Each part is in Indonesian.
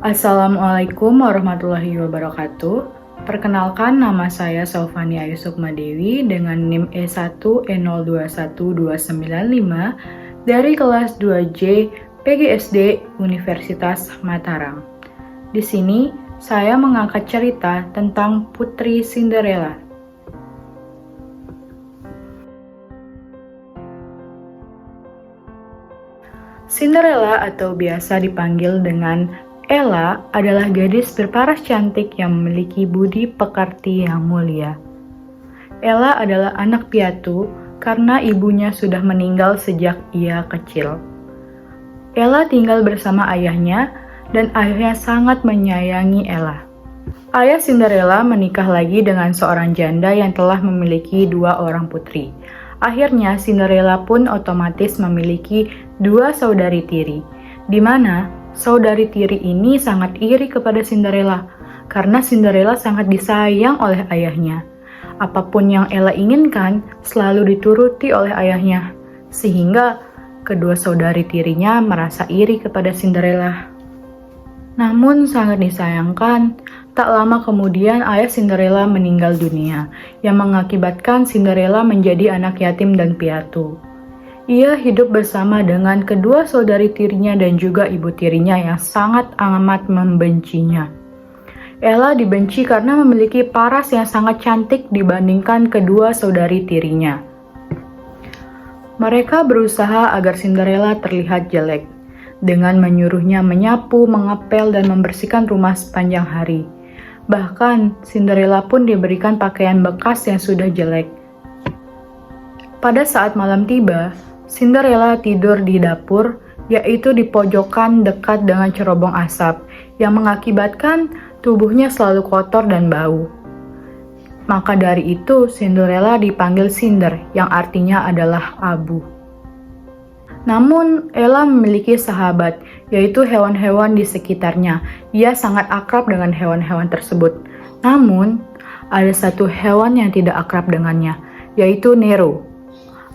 Assalamualaikum warahmatullahi wabarakatuh. Perkenalkan, nama saya Saufani Ayu Sukmadewi dengan NIM E1E021295 dari kelas 2J PGSD Universitas Mataram. Di sini, saya mengangkat cerita tentang Putri Cinderella. Cinderella atau biasa dipanggil dengan Ella adalah gadis berparas cantik yang memiliki budi pekerti yang mulia. Ella adalah anak piatu karena ibunya sudah meninggal sejak ia kecil. Ella tinggal bersama ayahnya dan ayahnya sangat menyayangi Ella. Ayah Cinderella menikah lagi dengan seorang janda yang telah memiliki 2 orang putri. Akhirnya Cinderella pun otomatis memiliki 2 saudari tiri, di mana saudari tiri ini sangat iri kepada Cinderella karena Cinderella sangat disayang oleh ayahnya. Apapun yang Ella inginkan selalu dituruti oleh ayahnya, sehingga kedua saudari tirinya merasa iri kepada Cinderella. Namun sangat disayangkan, tak lama kemudian ayah Cinderella meninggal dunia, yang mengakibatkan Cinderella menjadi anak yatim dan piatu. Ia hidup bersama dengan kedua saudari tirinya dan juga ibu tirinya yang sangat amat membencinya. Ella dibenci karena memiliki paras yang sangat cantik dibandingkan kedua saudari tirinya. Mereka berusaha agar Cinderella terlihat jelek, dengan menyuruhnya menyapu, mengepel, dan membersihkan rumah sepanjang hari. Bahkan, Cinderella pun diberikan pakaian bekas yang sudah jelek. Pada saat malam tiba, Cinderella tidur di dapur, yaitu di pojokan dekat dengan cerobong asap, yang mengakibatkan tubuhnya selalu kotor dan bau. Maka dari itu, Cinderella dipanggil Cinder, yang artinya adalah abu. Namun, Ella memiliki sahabat, yaitu hewan-hewan di sekitarnya. Ia sangat akrab dengan hewan-hewan tersebut. Namun, ada satu hewan yang tidak akrab dengannya, yaitu Nero,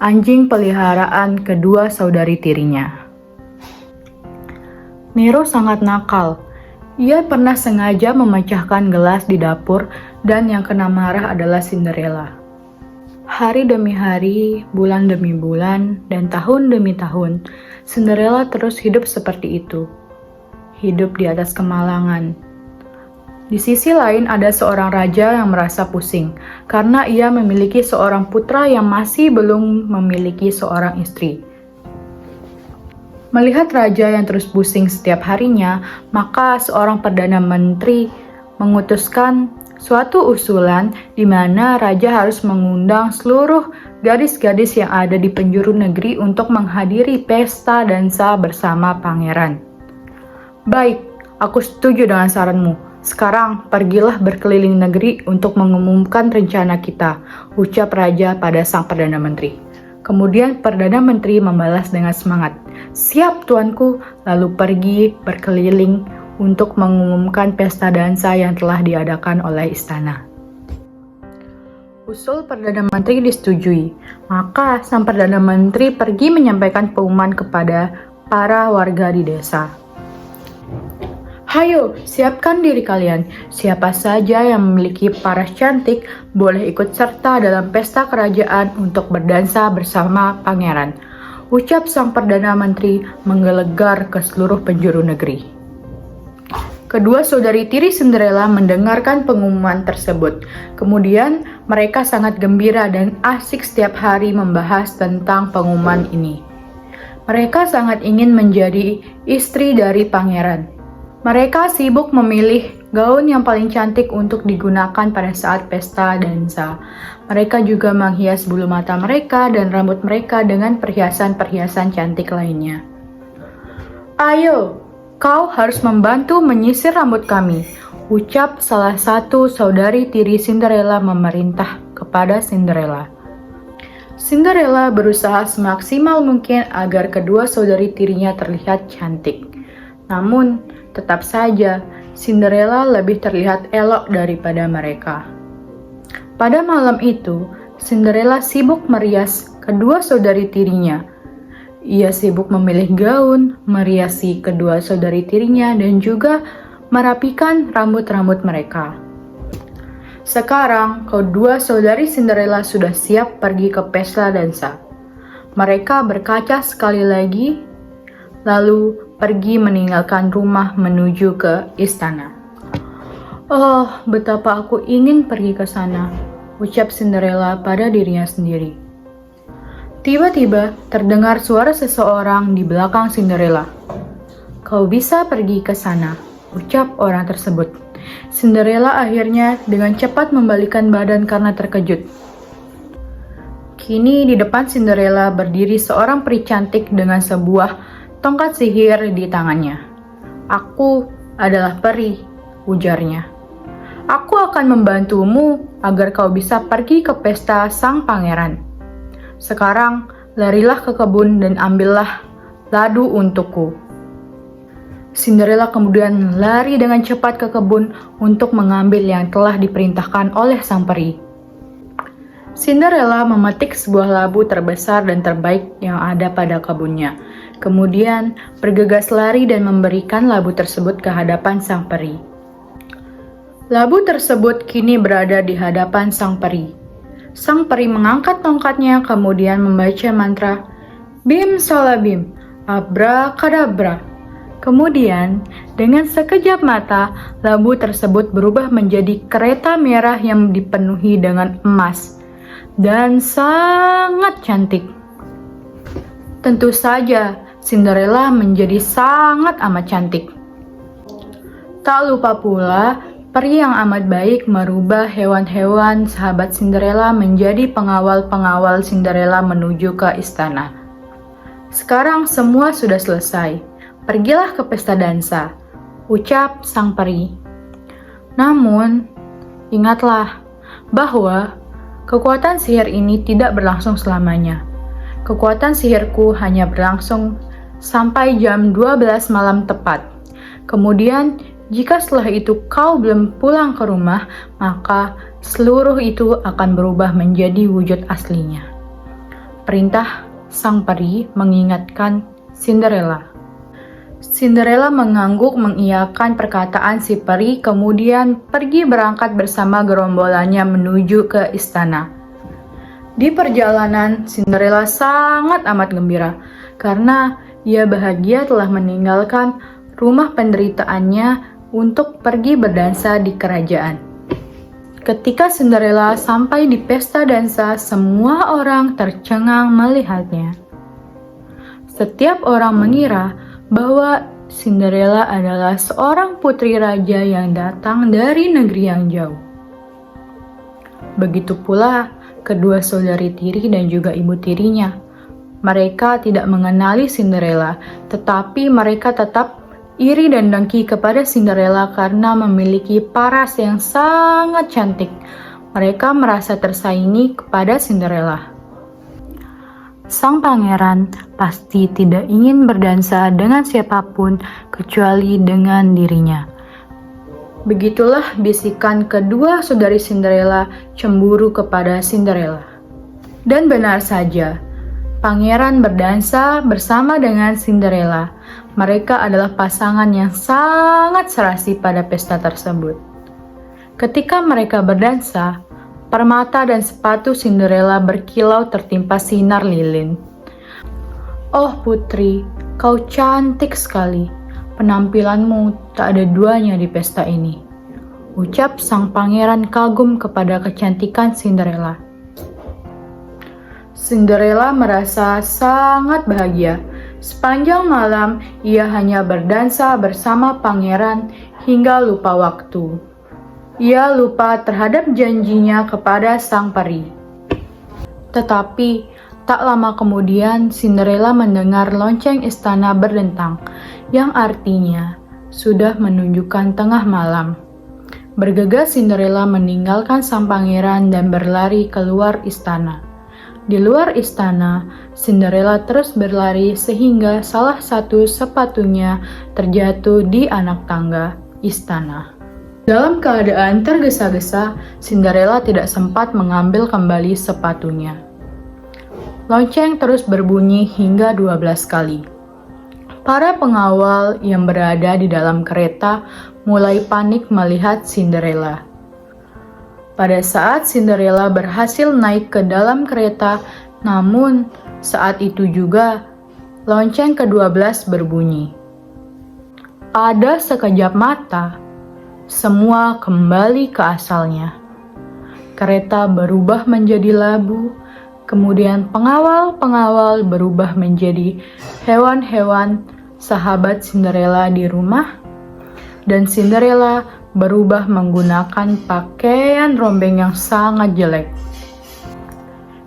anjing peliharaan kedua saudari tirinya. Nero sangat nakal. Ia pernah sengaja memecahkan gelas di dapur dan yang kena marah adalah Cinderella. Hari demi hari, bulan demi bulan, dan tahun demi tahun, Cinderella terus hidup seperti itu. Hidup di atas kemalangan. Di sisi lain ada seorang raja yang merasa pusing, karena ia memiliki seorang putra yang masih belum memiliki seorang istri. Melihat raja yang terus pusing setiap harinya, maka seorang perdana menteri mengutuskan suatu usulan di mana raja harus mengundang seluruh gadis-gadis yang ada di penjuru negeri untuk menghadiri pesta dansa bersama pangeran. Baik, aku setuju dengan saranmu. Sekarang pergilah berkeliling negeri untuk mengumumkan rencana kita, ucap raja pada sang perdana menteri. Kemudian perdana menteri membalas dengan semangat, "Siap tuanku," lalu pergi berkeliling untuk mengumumkan pesta dansa yang telah diadakan oleh istana. Usul Perdana Menteri disetujui, maka sang Perdana Menteri pergi menyampaikan pengumuman kepada para warga di desa. "Hayo, siapkan diri kalian. Siapa saja yang memiliki paras cantik boleh ikut serta dalam pesta kerajaan untuk berdansa bersama pangeran," ucap sang Perdana Menteri menggelegar ke seluruh penjuru negeri. Kedua saudari tiri Cinderella mendengarkan pengumuman tersebut. Kemudian mereka sangat gembira dan asik setiap hari membahas tentang pengumuman ini. Mereka sangat ingin menjadi istri dari pangeran. Mereka sibuk memilih gaun yang paling cantik untuk digunakan pada saat pesta dansa. Mereka juga menghias bulu mata mereka dan rambut mereka dengan perhiasan-perhiasan cantik lainnya. "Ayo, kau harus membantu menyisir rambut kami," ucap salah satu saudari tiri Cinderella memerintah kepada Cinderella. Cinderella berusaha semaksimal mungkin agar kedua saudari tirinya terlihat cantik. Namun, tetap saja Cinderella lebih terlihat elok daripada mereka. Pada malam itu, Cinderella sibuk merias kedua saudari tirinya. Ia sibuk memilih gaun, meriasi kedua saudari tirinya, dan juga merapikan rambut-rambut mereka. Sekarang, kedua saudari Cinderella sudah siap pergi ke pesta dansa. Mereka berkaca sekali lagi, lalu pergi meninggalkan rumah menuju ke istana. "Oh, betapa aku ingin pergi ke sana," ucap Cinderella pada dirinya sendiri. Tiba-tiba terdengar suara seseorang di belakang Cinderella. "Kau bisa pergi ke sana," ucap orang tersebut. Cinderella akhirnya dengan cepat membalikan badan karena terkejut. Kini di depan Cinderella berdiri seorang peri cantik dengan sebuah tongkat sihir di tangannya. "Aku adalah peri," ujarnya. "Aku akan membantumu agar kau bisa pergi ke pesta sang pangeran. Sekarang larilah ke kebun dan ambillah ladu untukku." Cinderella kemudian lari dengan cepat ke kebun untuk mengambil yang telah diperintahkan oleh sang peri. Cinderella memetik sebuah labu terbesar dan terbaik yang ada pada kebunnya. Kemudian bergegas lari dan memberikan labu tersebut ke hadapan sang peri. Labu tersebut kini berada di hadapan sang peri. Sang peri mengangkat tongkatnya kemudian membaca mantra Bim Salabim, Abrakadabra. Kemudian, dengan sekejap mata, labu tersebut berubah menjadi kereta merah yang dipenuhi dengan emas dan sangat cantik. Tentu saja, Cinderella menjadi sangat amat cantik. Tak lupa pula, peri yang amat baik merubah hewan-hewan sahabat Cinderella menjadi pengawal-pengawal Cinderella menuju ke istana. Sekarang semua sudah selesai. "Pergilah ke pesta dansa," ucap sang peri. "Namun, ingatlah bahwa kekuatan sihir ini tidak berlangsung selamanya. Kekuatan sihirku hanya berlangsung sampai jam 12 malam tepat. Kemudian, jika setelah itu kau belum pulang ke rumah, maka seluruh itu akan berubah menjadi wujud aslinya." Perintah sang peri mengingatkan Cinderella. Cinderella mengangguk mengiyakan perkataan si peri, kemudian pergi berangkat bersama gerombolannya menuju ke istana. Di perjalanan, Cinderella sangat amat gembira karena ia bahagia telah meninggalkan rumah penderitaannya untuk pergi berdansa di kerajaan. Ketika Cinderella sampai di pesta dansa, semua orang tercengang melihatnya. Setiap orang mengira bahwa Cinderella adalah seorang putri raja yang datang dari negeri yang jauh. Begitu pula kedua saudari tiri dan juga ibu tirinya. Mereka tidak mengenali Cinderella, tetapi mereka tetap iri dan dengki kepada Cinderella karena memiliki paras yang sangat cantik. Mereka merasa tersaingi kepada Cinderella. Sang pangeran pasti tidak ingin berdansa dengan siapapun kecuali dengan dirinya. Begitulah bisikan kedua saudari Cinderella cemburu kepada Cinderella. Dan benar saja, pangeran berdansa bersama dengan Cinderella. Mereka adalah pasangan yang sangat serasi pada pesta tersebut. Ketika mereka berdansa, permata dan sepatu Cinderella berkilau tertimpa sinar lilin. "Oh putri, kau cantik sekali. Penampilanmu tak ada duanya di pesta ini," ucap sang pangeran kagum kepada kecantikan Cinderella. Cinderella merasa sangat bahagia. Sepanjang malam, ia hanya berdansa bersama pangeran hingga lupa waktu. Ia lupa terhadap janjinya kepada sang peri. Tetapi, tak lama kemudian Cinderella mendengar lonceng istana berdentang, yang artinya sudah menunjukkan tengah malam. Bergegas Cinderella meninggalkan sang pangeran dan berlari keluar istana. Di luar istana, Cinderella terus berlari sehingga salah satu sepatunya terjatuh di anak tangga istana. Dalam keadaan tergesa-gesa, Cinderella tidak sempat mengambil kembali sepatunya. Lonceng terus berbunyi hingga 12 kali. Para pengawal yang berada di dalam kereta mulai panik melihat Cinderella. Pada saat Cinderella berhasil naik ke dalam kereta, namun saat itu juga lonceng ke-12 berbunyi. Ada sekejap mata, semua kembali ke asalnya. Kereta berubah menjadi labu, kemudian pengawal-pengawal berubah menjadi hewan-hewan sahabat Cinderella di rumah, dan Cinderella berubah menggunakan pakaian rombeng yang sangat jelek.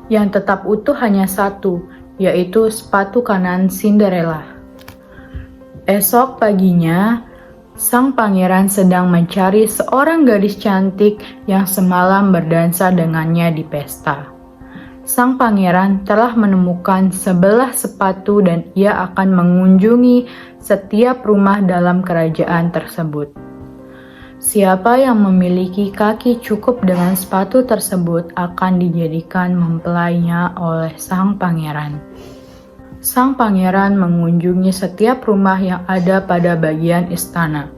Yang tetap utuh hanya satu, yaitu sepatu kanan Cinderella. Esok paginya, sang pangeran sedang mencari seorang gadis cantik yang semalam berdansa dengannya di pesta. Sang pangeran telah menemukan 11 sepatu dan ia akan mengunjungi setiap rumah dalam kerajaan tersebut. Siapa yang memiliki kaki cukup dengan sepatu tersebut akan dijadikan mempelainya oleh sang pangeran. Sang pangeran mengunjungi setiap rumah yang ada pada bagian istana.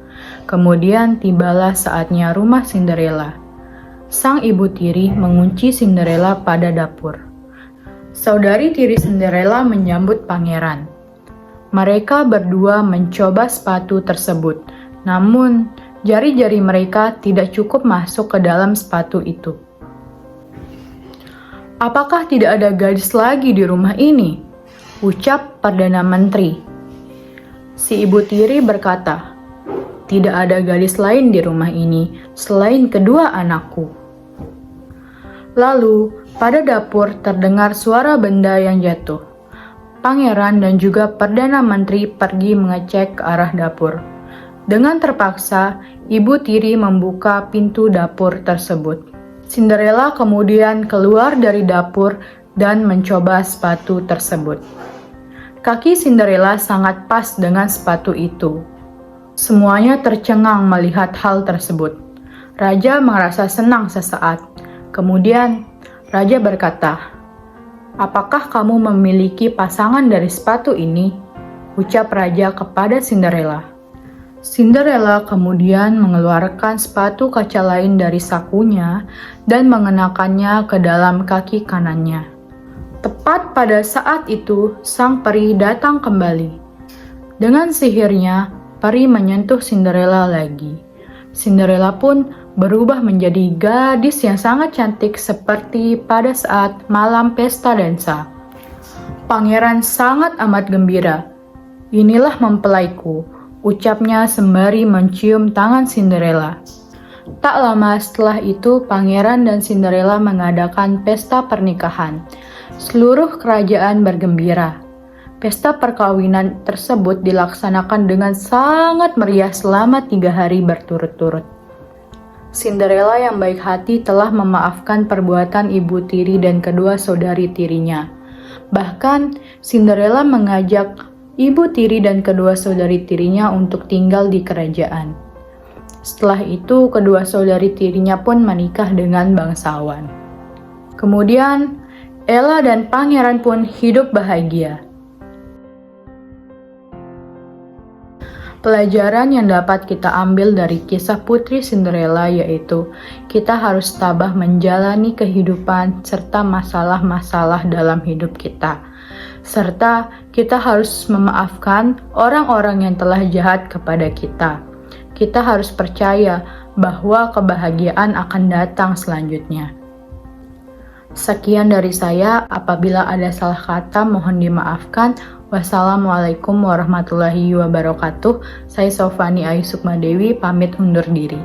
Kemudian tibalah saatnya rumah Cinderella. Sang ibu tiri mengunci Cinderella pada dapur. Saudari tiri Cinderella menyambut pangeran. Mereka berdua mencoba sepatu tersebut, namun jari-jari mereka tidak cukup masuk ke dalam sepatu itu. "Apakah tidak ada gadis lagi di rumah ini?" ucap Perdana Menteri. Si ibu tiri berkata, "Tidak ada gadis lain di rumah ini selain kedua anakku." Lalu, pada dapur terdengar suara benda yang jatuh. Pangeran dan juga Perdana Menteri pergi mengecek ke arah dapur. Dengan terpaksa, ibu tiri membuka pintu dapur tersebut. Cinderella kemudian keluar dari dapur dan mencoba sepatu tersebut. Kaki Cinderella sangat pas dengan sepatu itu. Semuanya tercengang melihat hal tersebut. Raja merasa senang sesaat. Kemudian, Raja berkata, "Apakah kamu memiliki pasangan dari sepatu ini?" ucap Raja kepada Cinderella. Cinderella kemudian mengeluarkan sepatu kaca lain dari sakunya dan mengenakannya ke dalam kaki kanannya. Tepat pada saat itu, sang peri datang kembali. Dengan sihirnya, peri menyentuh Cinderella lagi. Cinderella pun berubah menjadi gadis yang sangat cantik seperti pada saat malam pesta dansa. Pangeran sangat amat gembira. "Inilah mempelaiku," ucapnya sembari mencium tangan Cinderella. Tak lama setelah itu, pangeran dan Cinderella mengadakan pesta pernikahan. Seluruh kerajaan bergembira. Pesta perkawinan tersebut dilaksanakan dengan sangat meriah selama 3 hari berturut-turut. Cinderella yang baik hati telah memaafkan perbuatan ibu tiri dan kedua saudari tirinya. Bahkan, Cinderella mengajak ibu tiri dan kedua saudari tirinya untuk tinggal di kerajaan. Setelah itu, kedua saudari tirinya pun menikah dengan bangsawan. Kemudian, Ella dan pangeran pun hidup bahagia. Pelajaran yang dapat kita ambil dari kisah Putri Cinderella yaitu kita harus tabah menjalani kehidupan serta masalah-masalah dalam hidup kita. Serta kita harus memaafkan orang-orang yang telah jahat kepada kita. Kita harus percaya bahwa kebahagiaan akan datang selanjutnya. Sekian dari saya, apabila ada salah kata mohon dimaafkan. Wassalamualaikum warahmatullahi wabarakatuh. Saya Sofani Ayu Sukmadewi pamit undur diri.